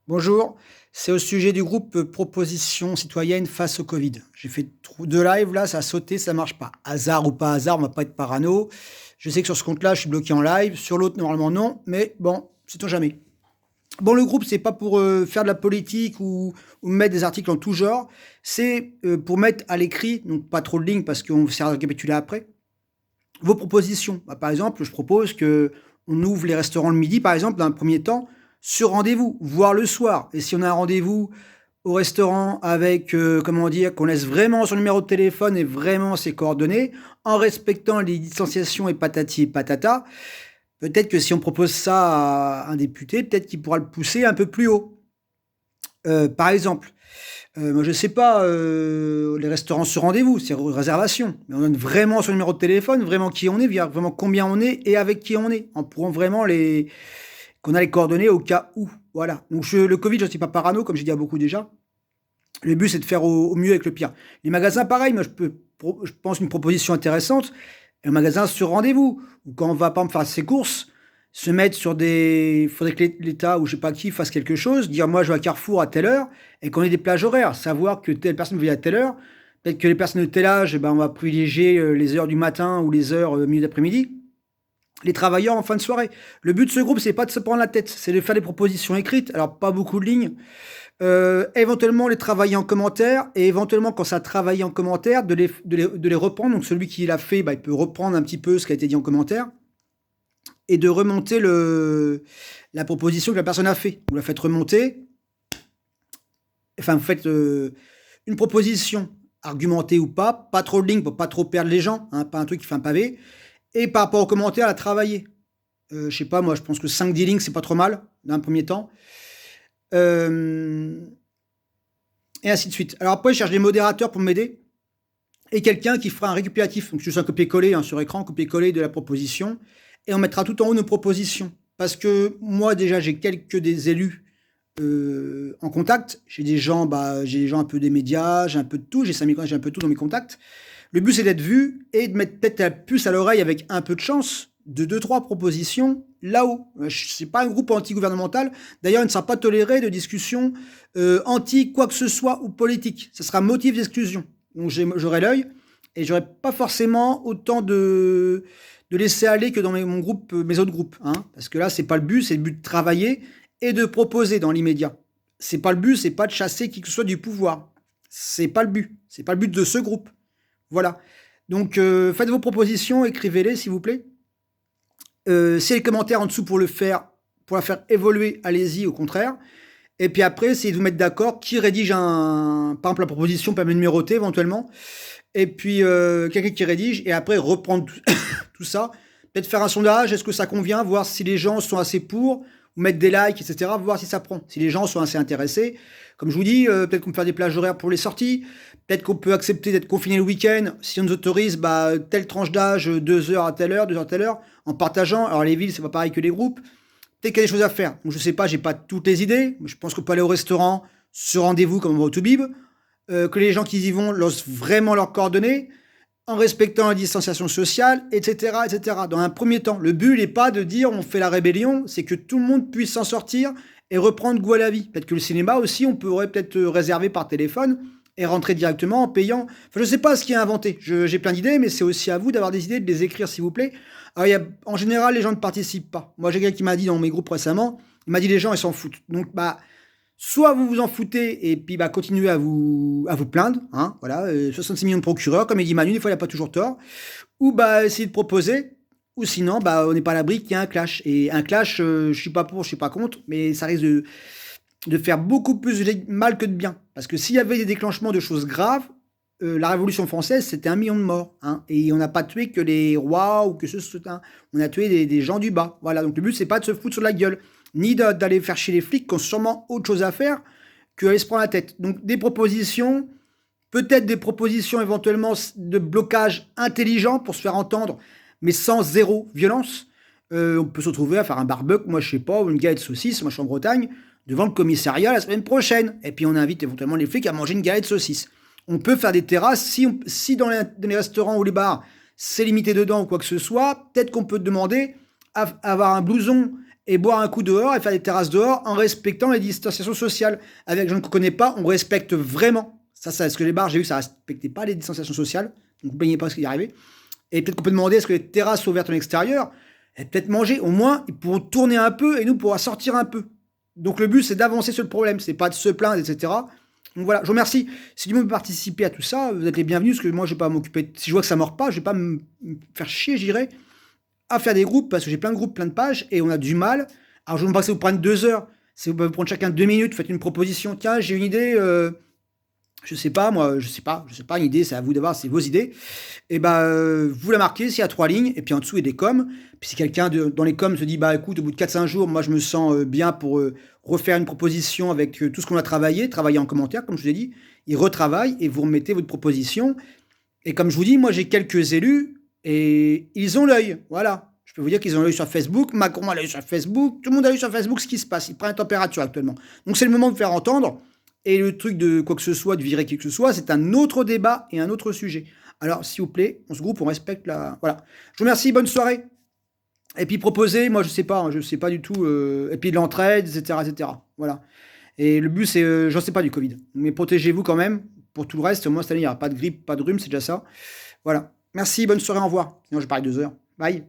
Bonjour, c'est au sujet du groupe Proposition citoyenne face au Covid. J'ai fait 2 lives là, ça a sauté, ça marche pas. Hasard ou pas hasard, on va pas être parano. Je sais que sur ce compte-là, je suis bloqué en live, sur l'autre normalement non, mais bon, sait-on jamais. Bon, le groupe, c'est pas pour, faire de la politique ou mettre des articles en tout genre, c'est, pour mettre à l'écrit, donc pas trop de lignes parce qu'on sert à récapituler après, vos propositions. Bah, par exemple, je propose que on ouvre les restaurants le midi, par exemple, dans un premier temps, sur rendez-vous, voire le soir. Et si on a un rendez-vous au restaurant avec, comment dire, qu'on laisse vraiment son numéro de téléphone et vraiment ses coordonnées, en respectant les distanciations et patati et patata, peut-être que si on propose ça à un député, peut-être qu'il pourra le pousser un peu plus haut. Par exemple, moi je sais pas, les restaurants sur rendez-vous, c'est réservation, mais on donne vraiment son numéro de téléphone, vraiment qui on est, vraiment combien on est et avec qui on est, en prouvant vraiment les qu'on a les coordonnées au cas où, voilà. Donc le Covid, je ne suis pas parano, comme j'ai dit à beaucoup déjà. Le but, c'est de faire au mieux avec le pire. Les magasins, pareil, moi je pense une proposition intéressante, un magasin sur rendez-vous, ou quand on va, par exemple, faire ses courses, se mettre sur des... Il faudrait que l'État ou je sais pas qui fasse quelque chose, dire moi je vais à Carrefour à telle heure, et qu'on ait des plages horaires, savoir que telle personne veut à telle heure, peut-être que les personnes de tel âge, eh ben, on va privilégier les heures du matin ou les heures milieu d'après-midi, les travailleurs en fin de soirée. Le but de ce groupe, c'est pas de se prendre la tête, c'est de faire des propositions écrites, alors pas beaucoup de lignes, éventuellement les travailler en commentaire, et éventuellement quand ça travaille en commentaire, de les reprendre. Donc celui qui l'a fait, bah, il peut reprendre un petit peu ce qui a été dit en commentaire, et de remonter la proposition que la personne a fait. Vous la faites remonter, enfin vous faites une proposition, argumentée ou pas trop de lignes pour pas trop perdre les gens, hein, pas un truc qui fait un pavé, et par rapport aux commentaires, la travailler. Je sais pas, moi je pense que 5-10 lignes, c'est pas trop mal, dans un premier temps. Euh, et ainsi de suite. Alors après, je cherche des modérateurs pour m'aider et quelqu'un qui fera un récupératif. Donc, juste un copier-coller hein, sur écran, copier-coller de la proposition et on mettra tout en haut nos propositions. Parce que moi, déjà, j'ai quelques des élus en contact. J'ai des gens un peu des médias, j'ai un peu de tout, j'ai 5000 j'ai un peu de tout dans mes contacts. Le but, c'est d'être vu et de mettre peut-être la puce à l'oreille avec un peu de chance de deux trois propositions là-haut. C'est pas un groupe anti-gouvernemental. D'ailleurs, il ne sera pas toléré de discussion anti quoi que ce soit ou politique. Ce sera motif d'exclusion. Donc j'aurai l'œil et j'aurai pas forcément autant de laisser aller que dans mon groupe, mes autres groupes. Hein, parce que là, c'est pas le but, c'est le but de travailler et de proposer dans l'immédiat. C'est pas le but, c'est pas de chasser qui que ce soit du pouvoir. C'est pas le but. C'est pas le but de ce groupe. Voilà. Donc, faites vos propositions, écrivez-les, s'il vous plaît. S'il y a des commentaires en dessous pour le faire, pour la faire évoluer, allez-y, au contraire. Et puis après, essayez de vous mettre d'accord qui rédige par exemple, la proposition peut me numéroter éventuellement. Et puis, quelqu'un qui rédige, et après reprendre tout ça. Peut-être faire un sondage, est-ce que ça convient, voir si les gens sont assez pour, ou mettre des likes, etc., voir si ça prend. Si les gens sont assez intéressés. Comme je vous dis, peut-être qu'on peut faire des plages horaires pour les sorties. Peut-être qu'on peut accepter d'être confiné le week-end. Si on nous autorise, bah, telle tranche d'âge, 2 heures à telle heure, 2 heures à telle heure, en partageant. Alors les villes, c'est pas pareil que les groupes. Peut-être qu'il y a des choses à faire. Donc je sais pas, j'ai pas toutes les idées. Je pense qu'on peut aller au restaurant, sur rendez-vous comme on va au Toubib. Que les gens qui y vont lancent vraiment leurs coordonnées, en respectant la distanciation sociale, etc., etc. Dans un premier temps, le but n'est pas de dire on fait la rébellion, c'est que tout le monde puisse s'en sortir et reprendre goût à la vie. Peut-être que le cinéma aussi, on pourrait peut-être réserver par téléphone et rentrer directement en payant. Enfin, je ne sais pas ce qui est inventé. J'ai plein d'idées, mais c'est aussi à vous d'avoir des idées, de les écrire, s'il vous plaît. Alors, en général, les gens ne participent pas. Moi, j'ai quelqu'un qui m'a dit dans mes groupes récemment, il m'a dit les gens, ils s'en foutent. Donc, bah, soit vous vous en foutez et puis bah, continuez à vous plaindre, hein, voilà, 66 millions de procureurs, comme il dit Manu, des fois il n'a pas toujours tort, ou bah essayez de proposer, ou sinon bah on n'est pas à l'abri qu'il y ait un clash. Et un clash, je suis pas pour, je suis pas contre, mais ça risque de faire beaucoup plus de mal que de bien. Parce que s'il y avait des déclenchements de choses graves, la Révolution française, c'était 1 million de morts. Hein, et on n'a pas tué que les rois ou que ceux, hein, on a tué des gens du bas. Voilà, donc le but, c'est pas de se foutre sur la gueule, ni d'aller faire chier les flics qui ont sûrement autre chose à faire que d'aller se prendre la tête. Donc des propositions, peut-être des propositions éventuellement de blocage intelligent pour se faire entendre, mais sans zéro violence. On peut se retrouver à faire un barbecue, moi je sais pas, ou une galette de saucisse, moi je suis en Bretagne, devant le commissariat la semaine prochaine. Et puis on invite éventuellement les flics à manger une galette de saucisse. On peut faire des terrasses, si dans les restaurants ou les bars, c'est limité dedans ou quoi que ce soit, peut-être qu'on peut demander à avoir un blouson et boire un coup dehors et faire des terrasses dehors en respectant les distanciations sociales. Avec les gens qu'on ne connaît pas, on respecte vraiment. Ça, est-ce que les bars, j'ai vu que ça ne respectait pas les distanciations sociales. Donc, vous ne pas ce qui est arrivé. Et peut-être qu'on peut demander est-ce que les terrasses sont ouvertes en extérieur et peut-être manger. Au moins, ils pourront tourner un peu et nous, on pourra sortir un peu. Donc, le but, c'est d'avancer sur le problème. C'est pas de se plaindre, etc. Donc voilà, je vous remercie. Si du monde veut participer à tout ça, vous êtes les bienvenus, parce que moi, je ne vais pas m'occuper. Si je vois que ça ne mord pas, je ne vais pas me faire chier, j'irai à faire des groupes, parce que j'ai plein de groupes, plein de pages, et on a du mal. Alors, je ne veux pas que ça vous prenne 2 heures. Si vous pouvez prendre chacun 2 minutes, faites une proposition. Tiens, j'ai une idée, je sais pas, moi, je sais pas, une idée, c'est à vous d'avoir, c'est vos idées. Et vous la marquez, s'il y a 3 lignes, et puis en dessous, il y a des coms. Puis si quelqu'un dans les coms se dit, bah écoute, au bout de 4-5 jours, moi, je me sens bien pour refaire une proposition avec tout ce qu'on a travaillé en commentaire, comme je vous ai dit, il retravaille et vous remettez votre proposition. Et comme je vous dis, moi, j'ai quelques élus, et ils ont l'œil, voilà. Je peux vous dire qu'ils ont l'œil sur Facebook, Macron a l'œil sur Facebook, tout le monde a l'œil sur Facebook, ce qui se passe. Il prend la température actuellement. Donc c'est le moment de faire entendre. Et le truc de quoi que ce soit, de virer qui que ce soit, c'est un autre débat et un autre sujet. Alors, s'il vous plaît, on se groupe, on respecte la... Voilà. Je vous remercie, bonne soirée. Et puis proposez, moi je sais pas du tout. Et puis de l'entraide, etc., etc. Voilà. Et le but, c'est, j'en sais pas du Covid. Mais protégez-vous quand même. Pour tout le reste, au moins cette année, il n'y aura pas de grippe, pas de rhume, c'est déjà ça. Voilà. Merci, bonne soirée, au revoir. Sinon, je parle 2 heures. Bye.